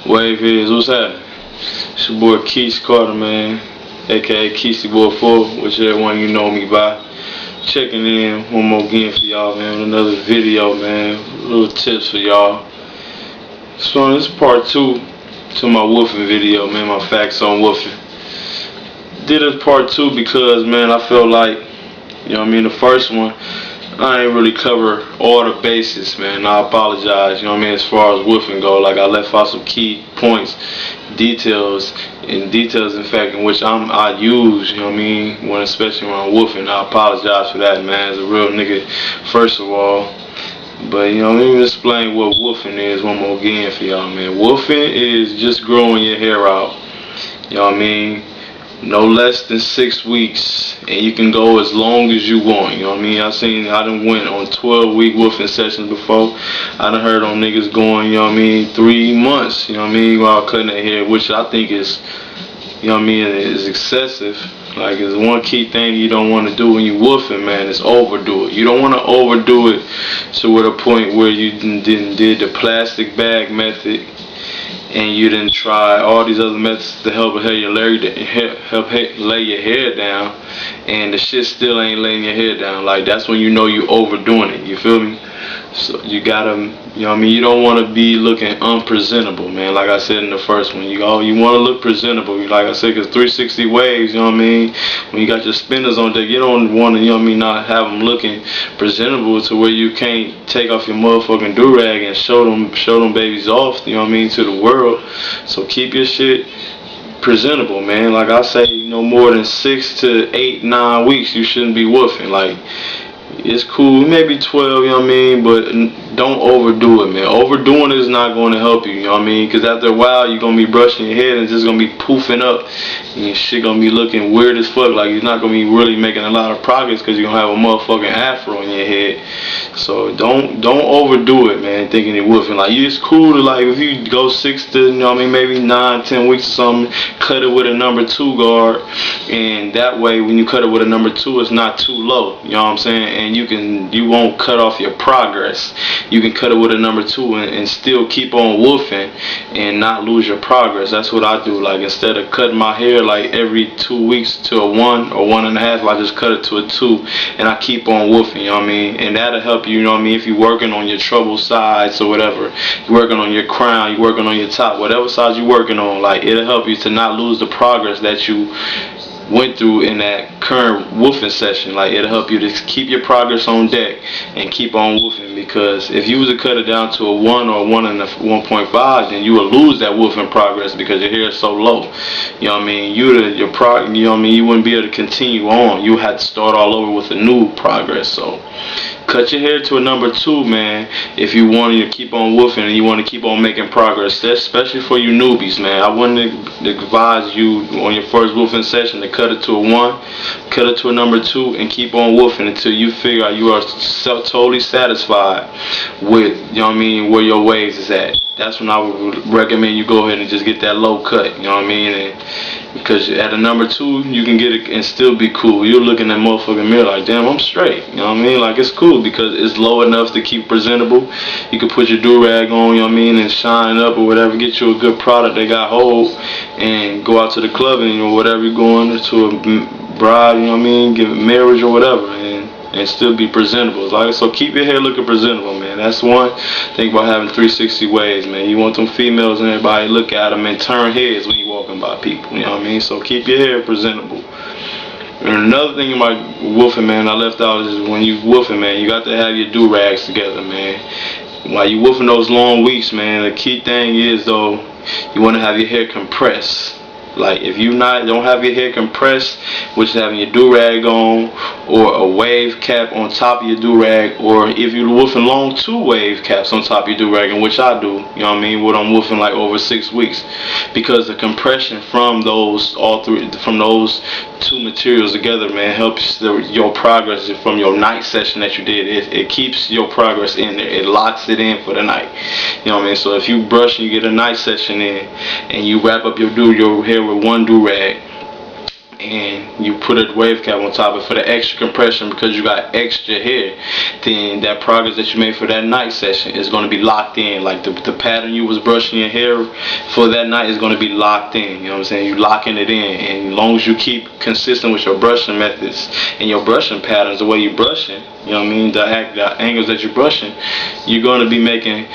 Wave is, what's happening? It's your boy Keith Carter, man, aka Keisty Boy 4, whichever one you know me by. Checking in one more again for y'all, man, with another video, man. Little tips for y'all. So this is part 2 to my Wolfin video, man, my facts on Wolfin. Did this part 2 because, man, I felt like, the first one, I ain't really cover all the bases, man. I apologize, as far as Wolfing go. Like, I left out some key points, details, in fact, in which I use, when especially when I'm Wolfing. I apologize for that, man. As a real nigga, first of all. But, let me explain what Wolfing is one more again for y'all, man. Wolfing is just growing your hair out. No less than 6 weeks, and you can go as long as you want. I done went on 12-week Wolfing sessions before. I done heard on niggas going, 3 months, while cutting their hair, which I think is, is excessive. Like, it's one key thing you don't want to do when you Wolfing, man, is overdo it. You don't want to overdo it to the point where you did the plastic bag method, and you didn't try all these other methods to help lay your hair down, and the shit still ain't laying your hair down. Like, that's when you know you overdoing it. You feel me? So you gotta, you don't want to be looking unpresentable, man. Like I said in the first one, you want to look presentable. Like I said, cause 360 waves, when you got your spinners on deck, you don't want to, not have them looking presentable to where you can't take off your motherfucking do-rag and show them babies off, to the world. So keep your shit presentable, man. Like I say, no more than 6 to 8, 9 weeks, you shouldn't be woofing. Like, it's cool, maybe 12, but don't overdo it, man. Overdoing it is not going to help you, because after a while, you're going to be brushing your head and it's just going to be poofing up, and your shit going to be looking weird as fuck. Like, you're not going to be really making a lot of progress because you're going to have a motherfucking afro in your head. So don't overdo it, man, thinking you're woofing. Like, it's cool to, like, if you go 6 to, maybe 9, 10 weeks or something, cut it with a number 2 guard, and that way, when you cut it with a number 2, it's not too low, you know what I'm saying? And you won't cut off your progress. You can cut it with a number 2 and still keep on woofing and not lose your progress. That's what I do. Like, instead of cutting my hair like every 2 weeks to a 1 or 1.5, I just cut it to a 2 and I keep on woofing, and that'll help you, if you're working on your trouble sides or whatever, you're working on your crown, you're working on your top, whatever size you're working on, like, it'll help you to not lose the progress that you went through in that current woofing session. Like, it'll help you to keep your progress on deck and keep on woofing, because if you was to cut it down to a 1 or 1.5, then you will lose that woofing progress because your hair is so low. You wouldn't be able to continue on. You had to start all over with a new progress. So cut your hair to a number 2, man, if you want to keep on woofing and you want to keep on making progress, especially for you newbies, man. I wouldn't advise you on your first woofing session to cut it to a 1, cut it to a number 2, and keep on woofing until you figure out you are totally satisfied with, where your waves is at. That's when I would recommend you go ahead and just get that low cut, and because at a number 2, you can get it and still be cool. You're looking at motherfucking mirror like, damn, I'm straight. Like, it's cool because it's low enough to keep presentable. You can put your do-rag on, and shine up or whatever. Get you a good product that got hold and go out to the club and whatever you're going to a bride, give marriage or whatever, and still be presentable. Like, so keep your hair looking presentable, man. That's one thing about having 360 waves, man. You want them females and everybody look at them and turn heads when you walking by people, So keep your hair presentable. And another thing about woofing, man, I left out is when you woofing, man, you got to have your do-rags together, man. While you woofing those long weeks, man, the key thing is, though, you want to have your hair compressed. Like, if you don't have your hair compressed, which is having your do-rag on, or a wave cap on top of your do-rag, or if you're woofing long, 2 wave caps on top of your do-rag, in which I do, what I'm woofing like over 6 weeks, because the compression from those 2 materials together, man, helps your progress from your night session that you did. It keeps your progress in there. It locks it in for the night. So if you brush and you get a night session in, and you wrap up your hair with 1 do-rag, and you put a wave cap on top of it for the extra compression because you got extra hair, then that progress that you made for that night session is going to be locked in. Like the pattern you was brushing your hair for that night is going to be locked in. You know what I'm saying? You locking it in, and as long as you keep consistent with your brushing methods and your brushing patterns, the way you brushing, you know what I mean, the angles that you're brushing, you're going to be making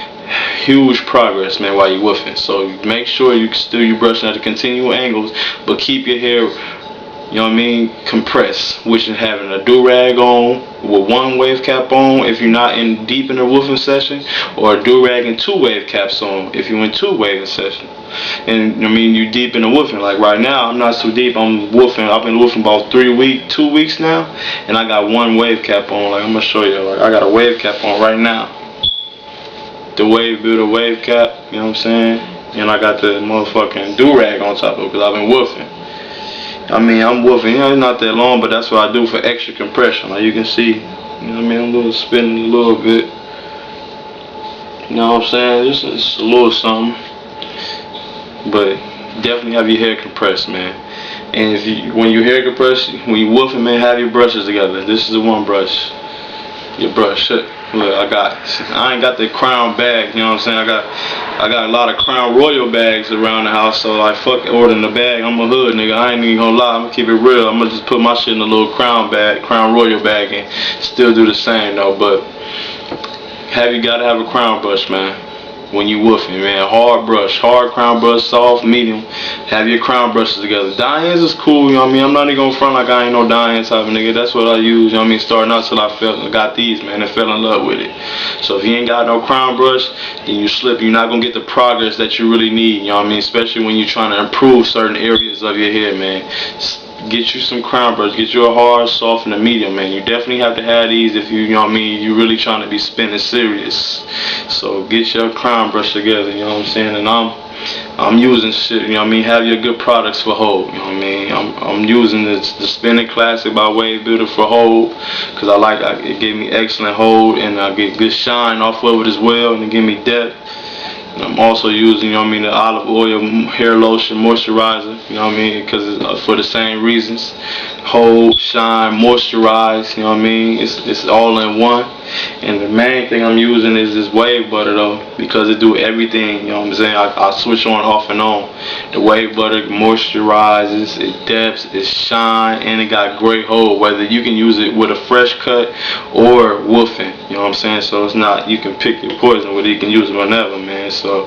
huge progress, man, while you woofing. So make sure you brushing at the continual angles, but keep your hair, you know what I mean, compressed, which is having a do-rag on with one wave cap on if you're not in deep in a woofing session, or a do-rag and two wave caps on if you're in two waving session. And I mean, you deep in the woofing. Like right now, I'm not so deep. I'm woofing. I've been woofing about 2 weeks now, and I got one wave cap on. Like I'm gonna show you. Like I got a wave cap on right now. The wave builder wave cap. You know what I'm saying? And I got the motherfucking do-rag on top of it because I've been woofing. I mean, I'm woofing, you know, it's not that long, but that's what I do for extra compression. Like you can see, you know what I mean, I'm a little spinning a little bit. You know what I'm saying? Just a little something. But definitely have your hair compressed, man. And when your hair compressed, when you woofing, man, have your brushes together. This is the one brush. Your brush. Look, I ain't got the Crown bag, you know what I'm saying? I got a lot of Crown Royal bags around the house, so like fuck ordering the bag. I'm a hood nigga. I ain't even gonna lie. I'm gonna keep it real. I'm gonna just put my shit in a little Crown Royal bag, and still do the same though. But you gotta have a crown brush, man. When you woofing, man, hard crown brush, soft, medium. Have your crown brushes together. Diane's is cool, you know what I mean? I'm not even gonna front like I ain't no Diane type of nigga. That's what I use, you know what I mean? Starting out till I got these, man, and fell in love with it. So if you ain't got no crown brush, then you slip. You're not gonna get the progress that you really need, you know what I mean? Especially when you're trying to improve certain areas of your hair, man. Get you some crown brush, get you a hard, soft, and a medium, man. You definitely have to have these if you know what I mean, you really trying to be spinning serious. So get your crown brush together, you know what I'm saying? And I'm using shit, you know what I mean? Have your good products for hold, you know what I mean? I'm using the Spinning Classic by Wave Builder for hold, because it gave me excellent hold, and I get good shine off of it as well, and it give me depth. I'm also using, you know what I mean, the olive oil hair lotion moisturizer, you know what I mean, because for the same reasons. Hold, shine, moisturize, you know what I mean, it's all in one. And the main thing I'm using is this wave butter though, because it do everything, you know what I'm saying. I switch on, off and on. The wave butter moisturizes, it depths, it shine, and it got great hold, whether you can use it with a fresh cut or woofing, you know what I'm saying. So it's not, you can pick your poison, whether you can use it whenever, man. So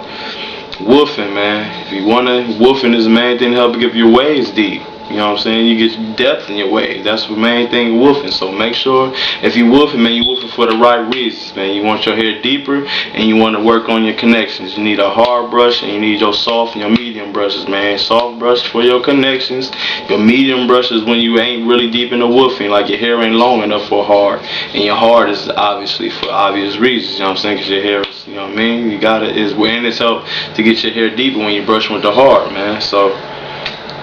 woofing, man, if you wanna, woofing is the main thing to help get your waves deep. You know what I'm saying? You get depth in your wave. That's the main thing woofing. So make sure if you woofing, man, you woofing for the right reasons, man. You want your hair deeper, and you want to work on your connections. You need a hard brush, and you need your soft and your medium brushes, man. Soft brush for your connections. Your medium brushes when you ain't really deep in the woofing, like your hair ain't long enough for hard. And your hard is obviously for obvious reasons, you know what I'm saying? Because your hair is, you know what I mean? You gotta, and it's help to get your hair deeper when you brush with the hard, man. So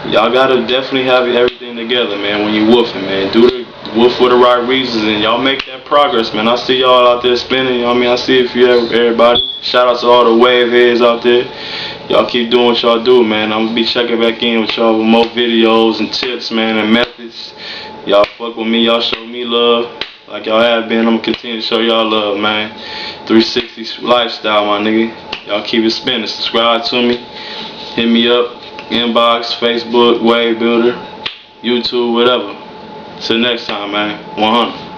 y'all gotta definitely have everything together, man, when you woofing, man. Do the woof for the right reasons, and y'all make that progress, man. I see y'all out there spinning, you know what I mean? I see it for everybody. Shout out to all the wave heads out there. Y'all keep doing what y'all do, man. I'm gonna be checking back in with y'all with more videos and tips, man, and methods. Y'all fuck with me, y'all show me love like y'all have been. I'm gonna continue to show y'all love, man. 360 lifestyle, my nigga. Y'all keep it spinning. Subscribe to me. Hit me up. Inbox, Facebook, Wave Builder, YouTube, whatever. Till next time, man. 100.